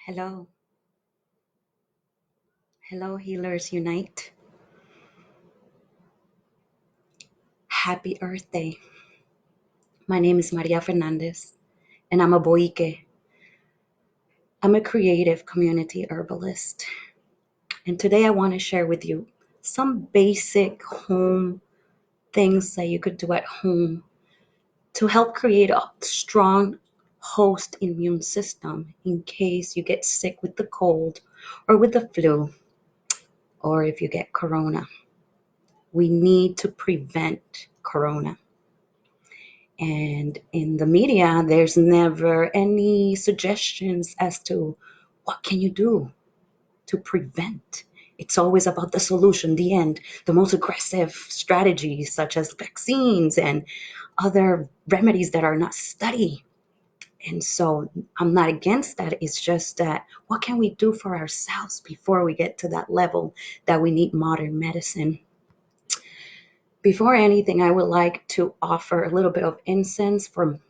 Hello, hello, Healers Unite. Happy Earth Day. My name is Maria Fernandez, and I'm a boike. I'm a creative community herbalist. And today I want to share with you some basic home things that you could do at home to help create a strong host immune system in case you get sick with the cold or with the flu or if you get corona. We need to prevent corona. And in the media, there's never any suggestions as to what can you do to prevent. It's always about the solution, the end, the most aggressive strategies such as vaccines and other remedies that are not studied. And so I'm not against that. It's just that what can we do for ourselves before we get to that level that we need modern medicine? Before anything, I would like to offer a little bit of incense for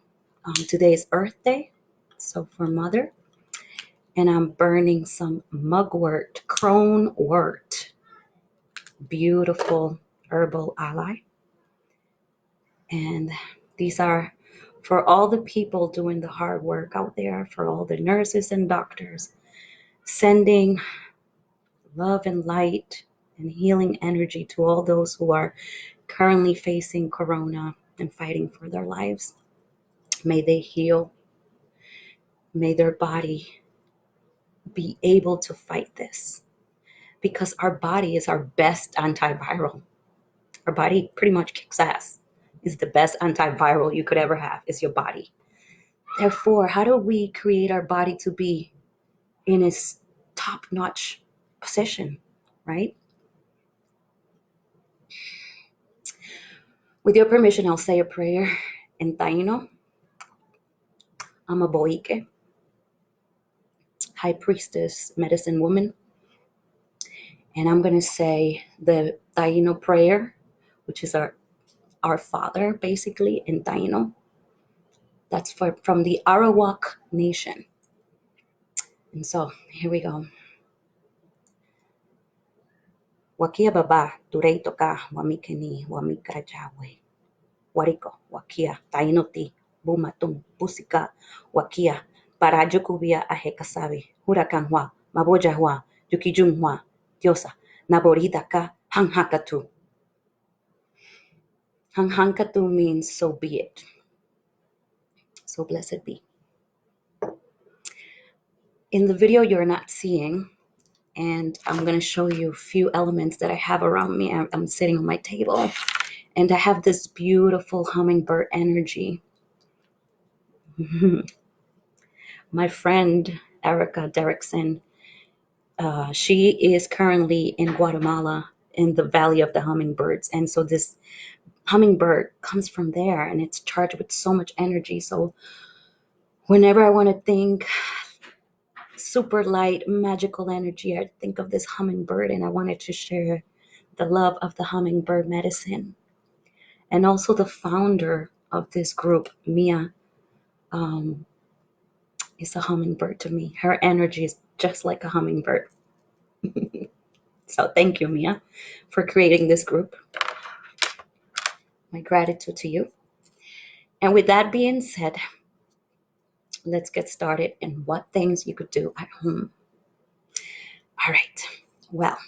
today's Earth Day, so for Mother. And I'm burning some mugwort, crone wort, beautiful herbal ally. And these are for all the people doing the hard work out there, for all the nurses and doctors, sending love and light and healing energy to all those who are currently facing corona and fighting for their lives. May they heal. May their body be able to fight this because our body is our best antiviral. Our body pretty much kicks ass. Is the best antiviral you could ever have is your body. Therefore, how do we create our body to be in its top-notch position, right? With your permission, I'll say a prayer in Taino. I'm a boike, high priestess, medicine woman, and I'm going to say the Taino prayer, which is our Father, basically, in Taino. That's from the Arawak Nation. And so, here we go. Wakia baba, tureito ka, wamikeni, wamikrajawe. Wariko, wakia, tainoti, bumatung, pusika, wakia, parajukubia ahekasabe, hurakanwa, mabojahwa, yukijumwa, diosa, naborita ka, hanghakatu. Hanghakatu means so be it. So blessed be. In the video you're not seeing, and I'm going to show you a few elements that I have around me. I'm sitting on my table, and I have this beautiful hummingbird energy. My friend Erica Derrickson, she is currently in Guatemala in the Valley of the Hummingbirds, and so this hummingbird comes from there, and it's charged with so much energy. So whenever I want to think super light, magical energy, I think of this hummingbird, and I wanted to share the love of the hummingbird medicine. And also the founder of this group, Mia, is a hummingbird to me. Her energy is just like a hummingbird. So thank you, Mia, for creating this group. My gratitude to you. And with that being said, let's get started in what things you could do at home. All right. Well,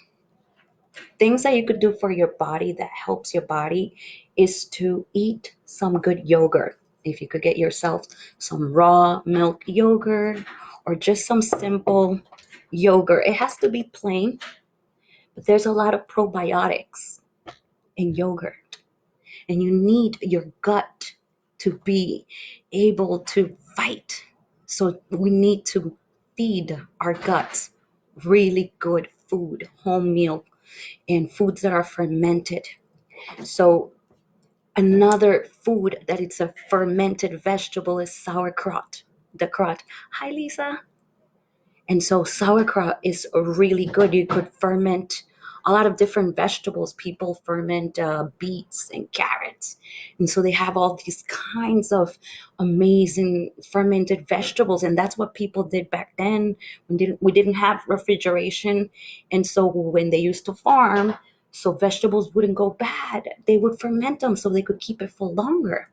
things that you could do for your body that helps your body is to eat some good yogurt. If you could get yourself some raw milk yogurt or just some simple yogurt. It has to be plain, but there's a lot of probiotics in yogurt. And you need your gut to be able to fight. So we need to feed our guts really good food, home meal, and foods that are fermented. So another food that it's a fermented vegetable is sauerkraut. The kraut. Hi, Lisa. And so sauerkraut is really good. You could ferment a lot of different vegetables. People ferment beets and carrots, and so they have all these kinds of amazing fermented vegetables, and that's what people did back then. We didn't have refrigeration, and so when they used to farm, so vegetables wouldn't go bad. They would ferment them so they could keep it for longer.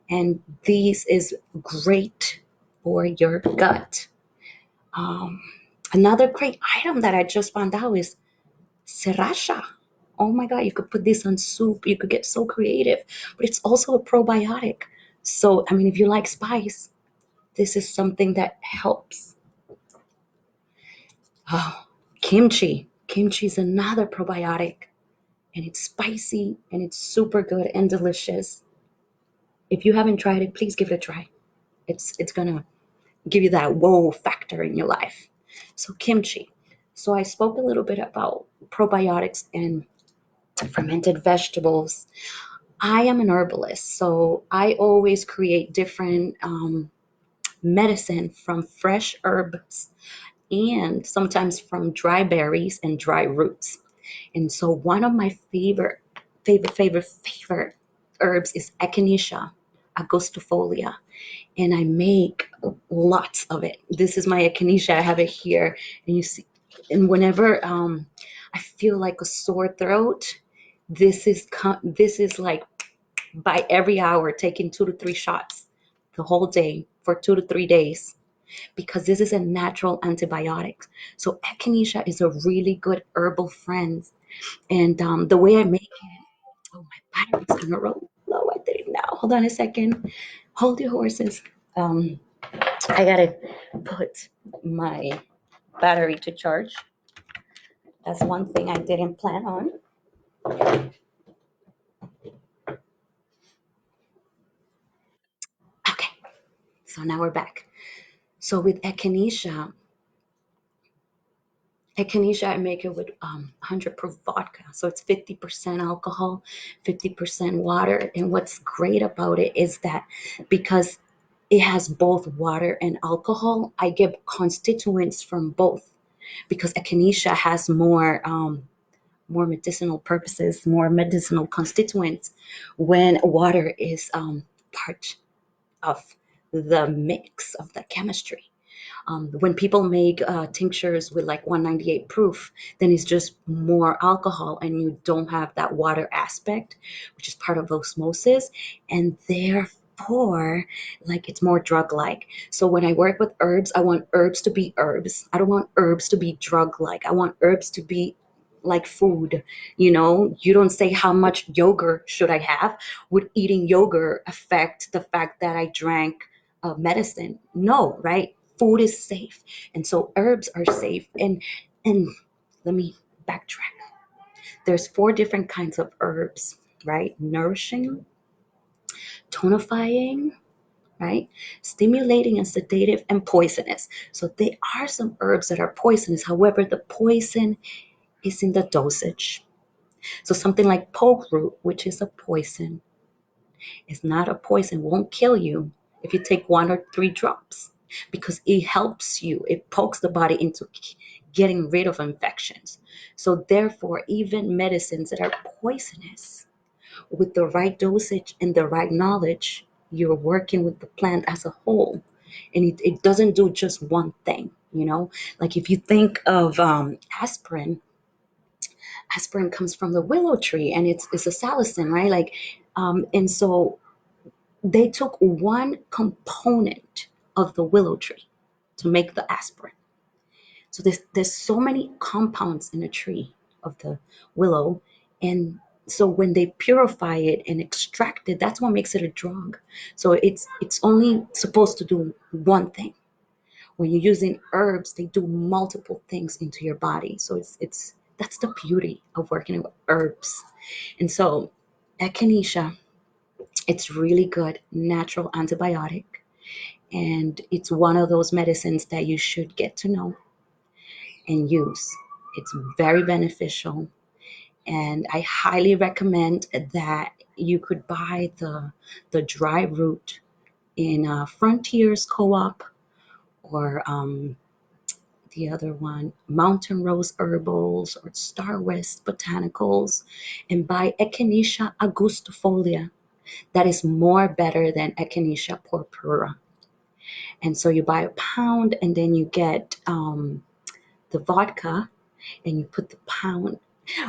And these is great for your gut. Um, Another great item that I just found out is sriracha. Oh my God, you could put this on soup. You could get so creative, but it's also a probiotic. So, I mean, if you like spice, this is something that helps. Oh, kimchi. Kimchi is another probiotic, and it's spicy and it's super good and delicious. If you haven't tried it, please give it a try. It's gonna give you that whoa factor in your life. So kimchi. So I spoke a little bit about probiotics and fermented vegetables. I am an herbalist, so I always create different medicine from fresh herbs and sometimes from dry berries and dry roots. And so one of my favorite herbs is Echinacea augustifolia, and I make lots of it. This is my echinacea. I have it here, and you see. And whenever I feel like a sore throat, this is like by every hour, taking 2 to 3 shots the whole day for 2 to 3 days, because this is a natural antibiotic. So echinacea is a really good herbal friend, and the way I make it. Oh, my battery's gonna roll low. I think now. Hold on a second. Hold your horses. Um, I gotta put my battery to charge. That's one thing I didn't plan on. Okay, so now we're back. So with echinacea, I make it with 100 proof vodka. So it's 50% alcohol, 50% water. And what's great about it is that because it has both water and alcohol, I get constituents from both, because echinacea has more medicinal purposes, more medicinal constituents when water is part of the mix of the chemistry. When people make tinctures with like 198 proof, then it's just more alcohol and you don't have that water aspect, which is part of osmosis. And therefore, like it's more drug like. So when I work with herbs, I want herbs to be herbs. I don't want herbs to be drug like. I want herbs to be like food. You don't say how much yogurt should I have. Would eating yogurt affect the fact that I drank medicine? No, right? Food is safe, and so herbs are safe. And let me backtrack. There's 4 different kinds of herbs, right? Nourishing, tonifying, right? Stimulating and sedative, and poisonous. So there are some herbs that are poisonous. However, the poison is in the dosage. So something like poke root, which is a poison, is not a poison, won't kill you if you take 1 or 3 drops, because it helps you. It pokes the body into getting rid of infections. So therefore, even medicines that are poisonous, with the right dosage and the right knowledge, you're working with the plant as a whole. And it doesn't do just one thing. Like if you think of aspirin comes from the willow tree, and it's a salicin, right? Like, and so they took one component of the willow tree to make the aspirin. So there's so many compounds in a tree of the willow, and so when they purify it and extract it, that's what makes it a drug. So it's only supposed to do one thing. When you're using herbs, they do multiple things into your body. So it's that's the beauty of working with herbs. And so echinacea, it's really good natural antibiotic, and it's one of those medicines that you should get to know and use. It's very beneficial, and I highly recommend that you could buy the dry root in Frontiers Co-op, or the other one, Mountain Rose Herbals or Star West Botanicals, and buy Echinacea augustifolia. That is more better than Echinacea purpura. And so you buy a pound and then you get the vodka and you put the pound.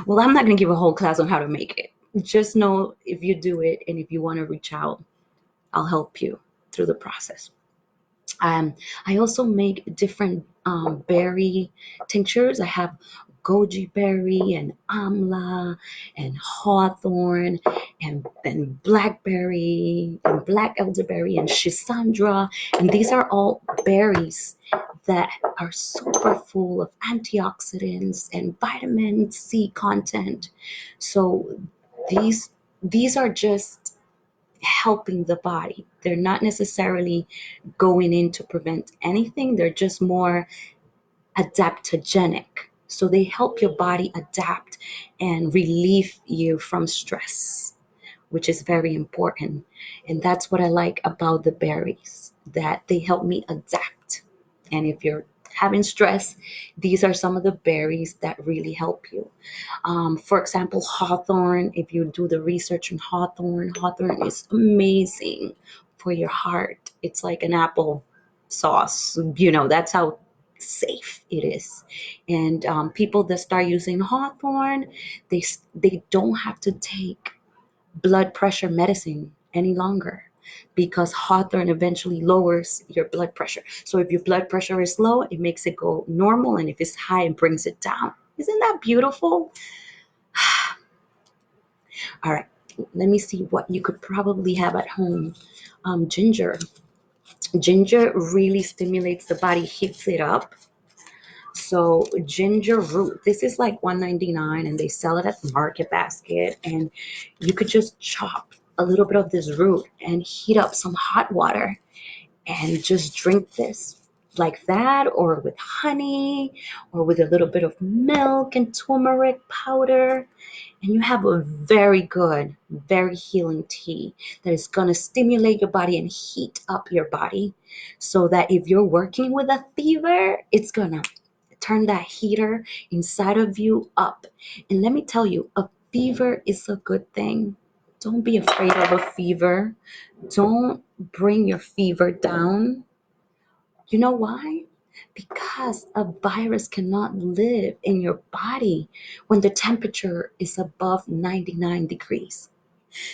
Well, I'm not going to give a whole class on how to make it. Just know if you do it and if you want to reach out, I'll help you through the process. I also make different berry tinctures. I have goji berry and amla and hawthorn and blackberry and black elderberry and schisandra. And these are all berries that are super full of antioxidants and vitamin C content. So these these are just helping the body. They're not necessarily going in to prevent anything, they're just more adaptogenic. So they help your body adapt and relieve you from stress, which is very important. And that's what I like about the berries, that they help me adapt. And if you're having stress, these are some of the berries that really help you. For example, hawthorn, if you do the research on hawthorn is amazing for your heart. It's like an apple sauce. That's how safe it is. And people that start using hawthorn, they don't have to take blood pressure medicine any longer because hawthorn eventually lowers your blood pressure. So if your blood pressure is low, it makes it go normal, and if it's high, it brings it down. Isn't that beautiful? All right, let me see what you could probably have at home. Ginger. Ginger really stimulates the body, heats it up. So ginger root, this is like $1.99 and they sell it at the market basket. And you could just chop a little bit of this root and heat up some hot water and just drink this like that, or with honey, or with a little bit of milk and turmeric powder, and you have a very good, very healing tea that is going to stimulate your body and heat up your body, so that if you're working with a fever, it's going to turn that heater inside of you up. And let me tell you, a fever is a good thing. Don't be afraid of a fever. Don't bring your fever down. You know why? Because a virus cannot live in your body when the temperature is above 99 degrees.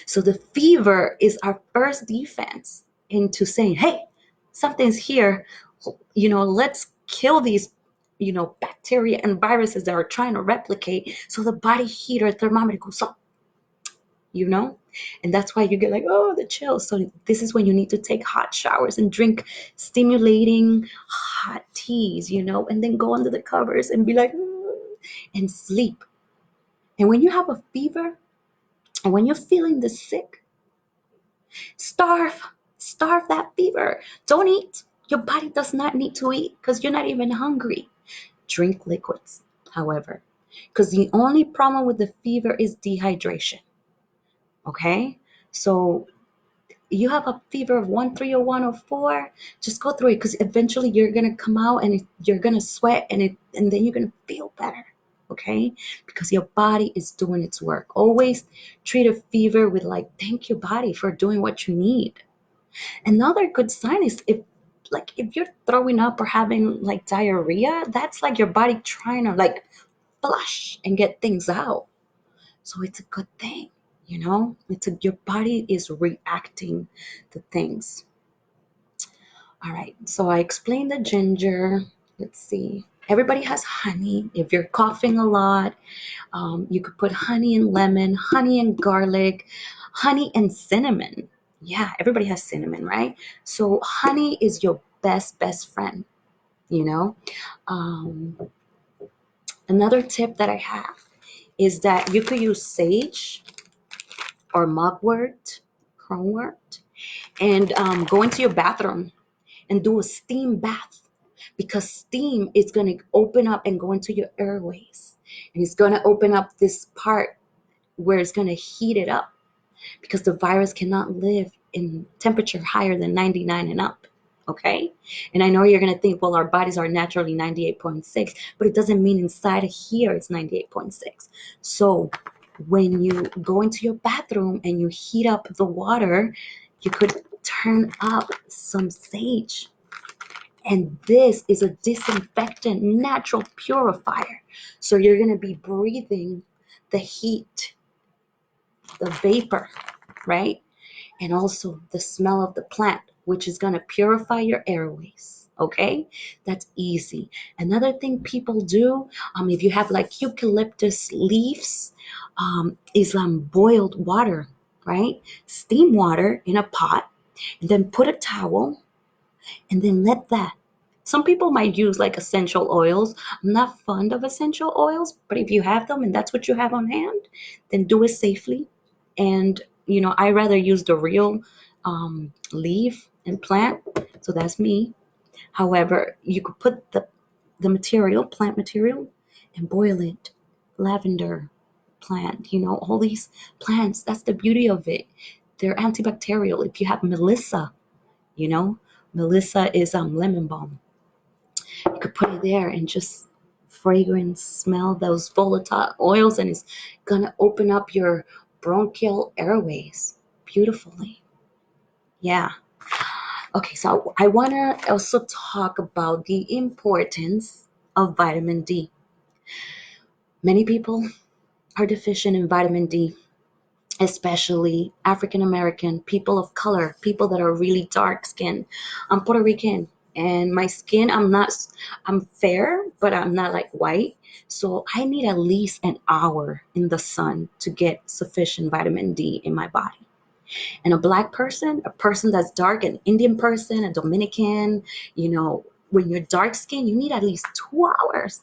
So the fever is our first defense into saying, hey, something's here. Let's kill these, bacteria and viruses that are trying to replicate. So the body heater thermometer goes up, you know? And that's why you get like, oh, the chills. So this is when you need to take hot showers and drink stimulating hot teas, and then go under the covers and be like, and sleep. And when you have a fever and when you're feeling the sick, starve, starve that fever. Don't eat. Your body does not need to eat because you're not even hungry. Drink liquids, however, because the only problem with the fever is dehydration. Okay? So you have a fever of 103 or 104, just go through it, because eventually you're gonna come out and you're gonna sweat, and then you're gonna feel better. Okay, because your body is doing its work. Always treat a fever with like, thank your body for doing what you need. Another good sign is if you're throwing up or having like diarrhea, that's like your body trying to like flush and get things out. So it's a good thing, your body is reacting to things. All right, so I explained the ginger. Let's see. Everybody has honey. If you're coughing a lot, you could put honey and lemon, honey and garlic, honey and cinnamon. Yeah, everybody has cinnamon, right? So honey is your best friend, you know. Um, Another tip that I have is that you could use sage or mugwort, cronewort, and go into your bathroom and do a steam bath, because steam is going to open up and go into your airways, and it's going to open up this part where it's going to heat it up, because the virus cannot live in temperature higher than 99 and up. Okay. And I know you're going to think, well, our bodies are naturally 98.6, but it doesn't mean inside of here it's 98.6. So when you go into your bathroom and you heat up the water, you could turn up some sage. And this is a disinfectant, natural purifier. So you're going to be breathing the heat, the vapor, right? And also the smell of the plant, which is going to purify your airways. Okay, that's easy. Another thing people do, if you have like eucalyptus leaves, is boiled water, right? Steam water in a pot, and then put a towel, and then let that. Some people might use like essential oils. I'm not fond of essential oils, but if you have them and that's what you have on hand, then do it safely. And I rather use the real leaf and plant. So that's me. However, you could put the material, plant material, and boil it. Lavender plant, all these plants. That's the beauty of it. They're antibacterial. If you have Melissa, you know, Melissa is lemon balm. You could put it there and just fragrance, smell those volatile oils, and it's gonna open up your bronchial airways beautifully. Yeah. Okay, so I wanna also talk about the importance of vitamin D. Many people are deficient in vitamin D, especially African American, people of color, people that are really dark skinned. I'm Puerto Rican and my skin, I'm fair, but I'm not like white. So I need at least an hour in the sun to get sufficient vitamin D in my body. And a black person, a person that's dark, an Indian person, a Dominican, when you're dark skinned, you need at least 2 hours.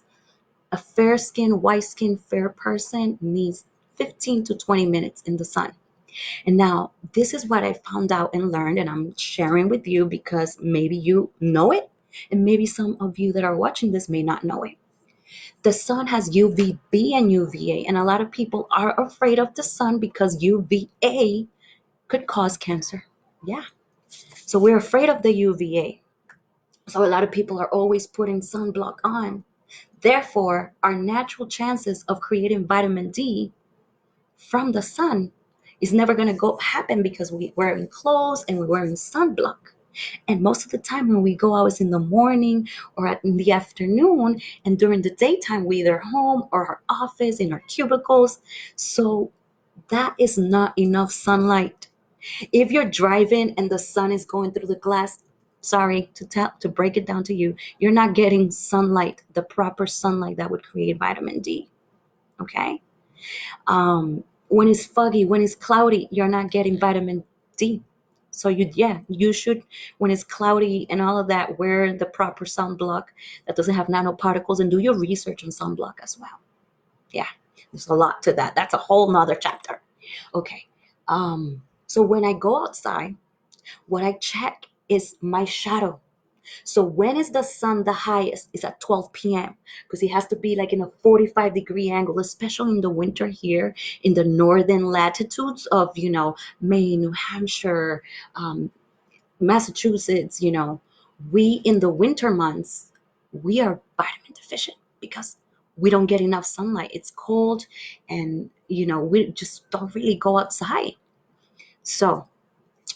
A fair skinned, white skinned, fair person needs 15 to 20 minutes in the sun. And now, this is what I found out and learned, and I'm sharing with you because maybe you know it, and maybe some of you that are watching this may not know it. The sun has UVB and UVA, and a lot of people are afraid of the sun because UVA could cause cancer. Yeah. So we're afraid of the UVA. So a lot of people are always putting sunblock on. Therefore, our natural chances of creating vitamin D from the sun is never going to go happen because we're wearing clothes and we're wearing sunblock. And most of the time when we go out is in the morning or in the afternoon, and during the daytime we either home or our office in our cubicles. So that is not enough sunlight. If you're driving and the sun is going through the glass, sorry to break it down to you, you're not getting sunlight, the proper sunlight that would create vitamin D. Okay? When it's foggy, when it's cloudy, you're not getting vitamin D. So you should, when it's cloudy and all of that, wear the proper sunblock that doesn't have nanoparticles, and do your research on sunblock as well. Yeah, there's a lot to that. That's a whole nother chapter. Okay. So when I go outside, what I check is my shadow. So when is the sun the highest? It's at 12 p.m. because it has to be like in a 45-degree angle, especially in the winter here in the northern latitudes of, Maine, New Hampshire, Massachusetts, we in the winter months, we are vitamin deficient because we don't get enough sunlight. It's cold and, we just don't really go outside. So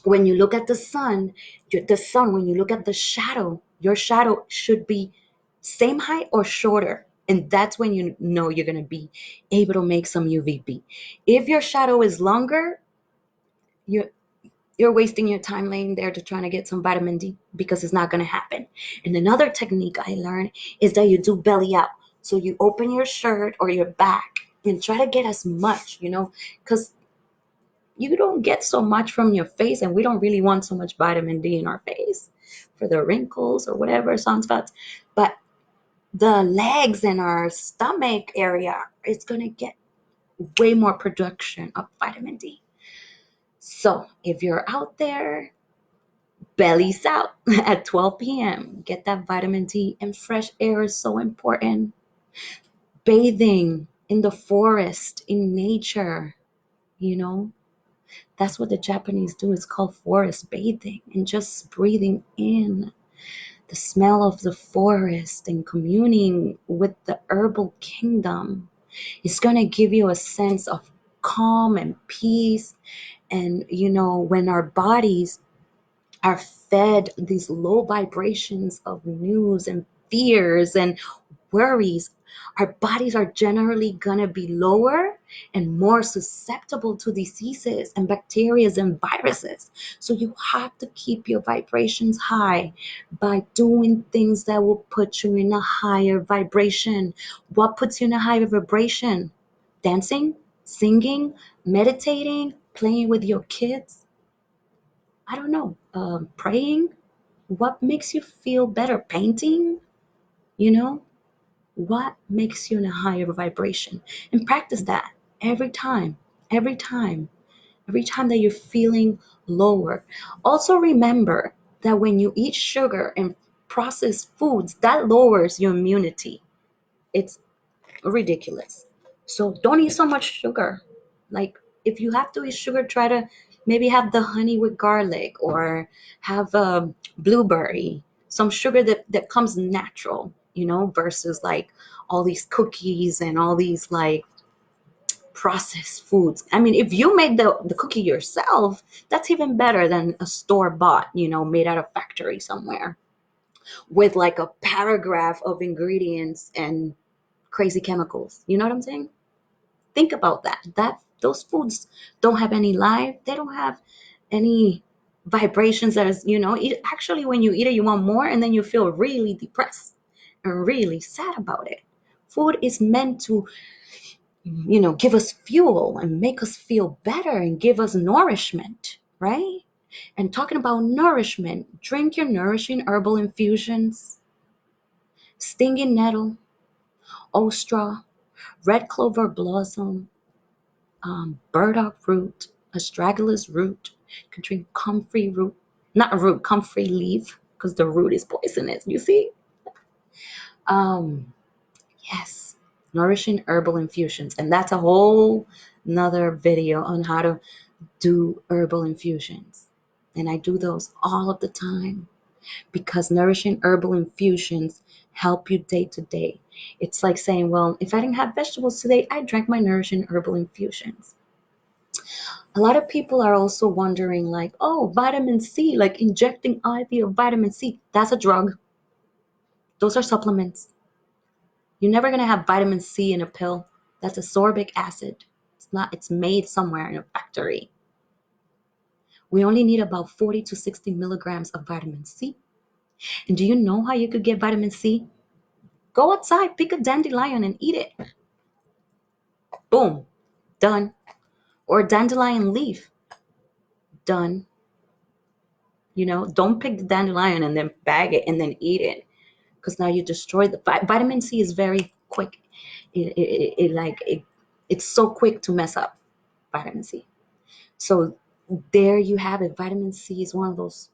when you look at the sun, when you look at the shadow, your shadow should be same height or shorter. And that's when you know you're going to be able to make some UVB. If your shadow is longer, you're, you're wasting your time laying there to trying to get some vitamin D because it's not going to happen. And another technique I learned is that you do belly up. So you open your shirt or your back and try to get as much, because you don't get so much from your face, and we don't really want so much vitamin D in our face for the wrinkles or whatever sunspots. But the legs and our stomach area, it's going to get way more production of vitamin D. So if you're out there, bellies out at 12 p.m., get that vitamin D, and fresh air is so important. Bathing in the forest, in nature, you know, that's what the Japanese do. It's called forest bathing, and just breathing in. The smell of the forest and communing with the herbal kingdom is going to give you a sense of calm and peace. And, when our bodies are fed these low vibrations of news and fears and worries, our bodies are generally going to be lower and more susceptible to diseases and bacteria and viruses. So you have to keep your vibrations high by doing things that will put you in a higher vibration. What puts you in a higher vibration? Dancing, singing, meditating, playing with your kids. I don't know, praying. What makes you feel better? Painting, you know? What makes you in a higher vibration? And practice that every time, every time, every time that you're feeling lower. Also remember that when you eat sugar and processed foods, that lowers your immunity. It's ridiculous. So don't eat so much sugar. Like, if you have to eat sugar, try to maybe have the honey with garlic, or have blueberry, some sugar that comes natural, versus like all these cookies and all these like processed foods. I mean, if you make the cookie yourself, that's even better than a store bought, made out of factory somewhere with like a paragraph of ingredients and crazy chemicals. You know what I'm saying? Think about that. Those foods don't have any life. They don't have any vibrations that is, actually when you eat it, you want more, and then you feel really depressed and really sad about it. Food is meant to, give us fuel and make us feel better and give us nourishment, right? And talking about nourishment, drink your nourishing herbal infusions, stinging nettle, ostra, red clover blossom, burdock root, astragalus root, you can drink comfrey root, not root, comfrey leaf, because the root is poisonous, you see? Um, yes, nourishing herbal infusions. And that's a whole another video on how to do herbal infusions. And I do those all of the time because nourishing herbal infusions help you day to day. It's like saying, well, if I didn't have vegetables today, I drank my nourishing herbal infusions. A lot of people are also wondering, like, oh, vitamin C, like injecting IV of vitamin C, that's a drug. Those are supplements. You're never going to have vitamin C in a pill. That's ascorbic acid. It's not, it's made somewhere in a factory. We only need about 40 to 60 milligrams of vitamin C. And do you know how you could get vitamin C? Go outside, pick a dandelion and eat it. Boom, done. Or a dandelion leaf, done. Don't pick the dandelion and then bag it and then eat it, because now you destroy the vitamin C is very quick. It's so quick to mess up vitamin C. So there you have it. Vitamin C is one of those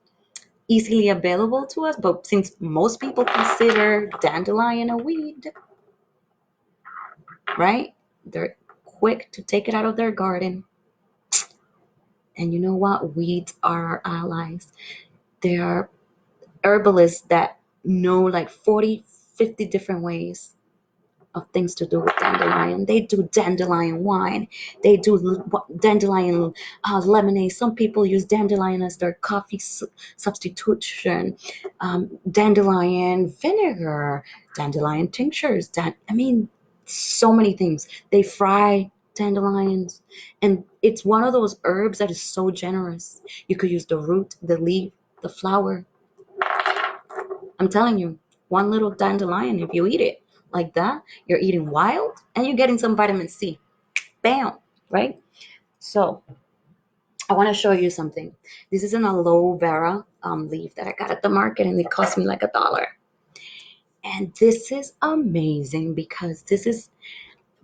easily available to us, but since most people consider dandelion a weed, right? They're quick to take it out of their garden. And you know what? Weeds are our allies. There are herbalists that know like 40, 50 different ways of things to do with dandelion. They do dandelion wine. They do dandelion lemonade. Some people use dandelion as their coffee substitution. Dandelion vinegar, dandelion tinctures. So many things. They fry dandelions, and it's one of those herbs that is so generous. You could use the root, the leaf, the flower. I'm telling you, one little dandelion, if you eat it like that, you're eating wild and you're getting some vitamin C. Bam, right? So I want to show you something. This is an aloe vera leaf that I got at the market, and it cost me like $1. And this is amazing because this is,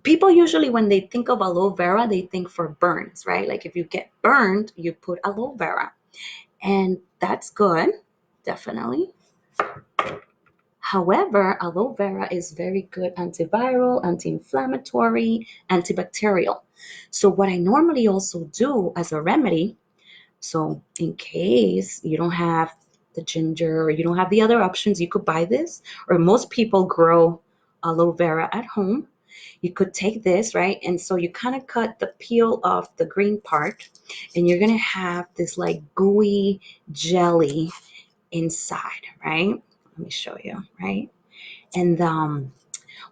people usually when they think of aloe vera, they think for burns, right? Like if you get burned, you put aloe vera. And that's good, definitely. However, aloe vera is very good antiviral, anti-inflammatory, antibacterial. So what I normally also do as a remedy, so in case you don't have the ginger, or you don't have the other options, you could buy this. Or most people grow aloe vera at home. You could take this, right? And so you kind of cut the peel off the green part, and you're going to have this like gooey jelly inside, right? Let me show you, right? And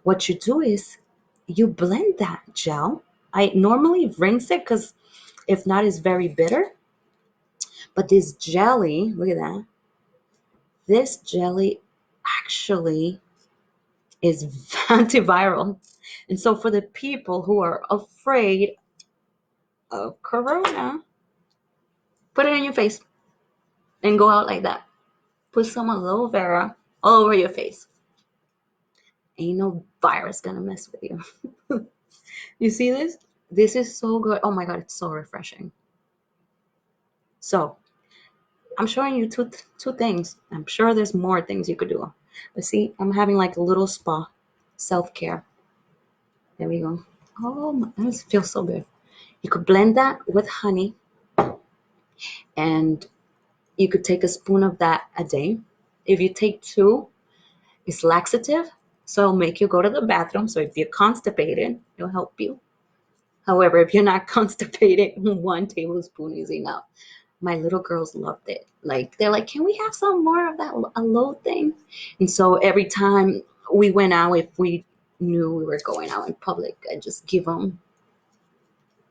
what you do is you blend that gel. I normally rinse it because if not, it's very bitter. But this jelly, look at that. This jelly actually is antiviral. And so for the people who are afraid of corona, put it in your face and go out like that. Put some aloe vera all over your face. Ain't no virus gonna mess with you. You see this? This is so good. Oh my God, it's so refreshing. So I'm showing you two things. I'm sure there's more things you could do. But see, I'm having like a little spa, self-care. There we go. Oh, this feels so good. You could blend that with honey, and you could take a spoon of that a day. If you take two, it's laxative, so it'll make you go to the bathroom. So if you're constipated, it'll help you. However, if you're not constipated, 1 tablespoon is enough. My little girls loved it. Like they're like, can we have some more of that aloe thing? And so every time we went out, if we knew we were going out in public, I just give them.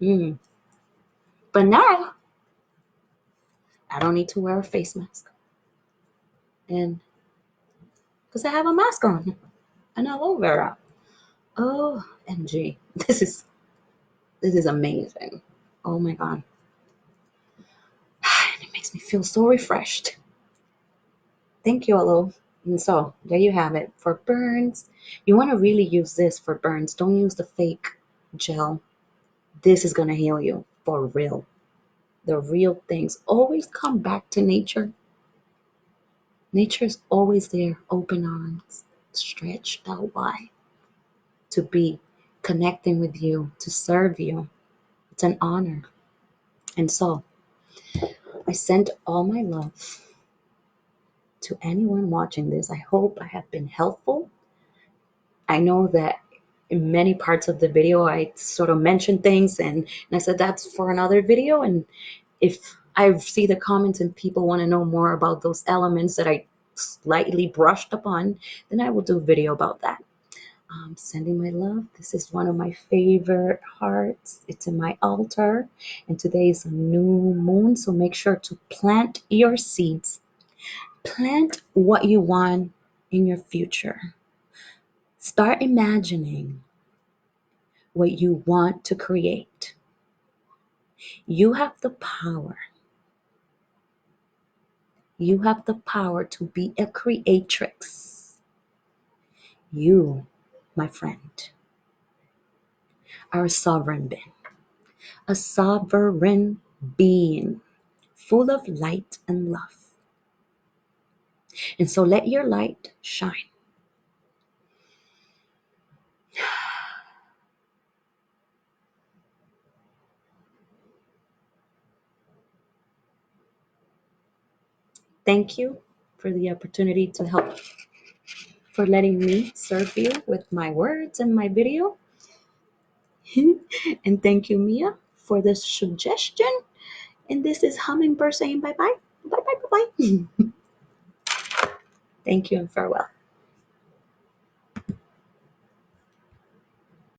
Mm. But now I don't need to wear a face mask, and because I have a mask on and aloe vera. Oh, MG, this is amazing. Oh my God, it makes me feel so refreshed. Thank you, aloe. And so there you have it. For burns, you want to really use this for burns. Don't use the fake gel. This is gonna heal you for real. The real things. Always come back to nature. Nature's always there, open arms, stretched out wide, to be connecting with you, to serve you. It's an honor. And so I send all my love to anyone watching this. I hope I have been helpful. I know that in many parts of the video I sort of mentioned things, and I said that's for another video. And if I see the comments and people want to know more about those elements that I slightly brushed upon, then I will do a video about that. Sending my love. This is one of my favorite hearts. It's in my altar, and today is a new moon, so make sure to plant your seeds. Plant what you want in your future. Start imagining what you want to create. You have the power. You have the power to be a creatrix. You, my friend, are a sovereign being, full of light and love. And so let your light shine. Thank you for the opportunity to help, for letting me serve you with my words and my video. And thank you, Mia, for the suggestion. And this is Hummingbird saying bye bye. Bye bye bye bye. Thank you and farewell.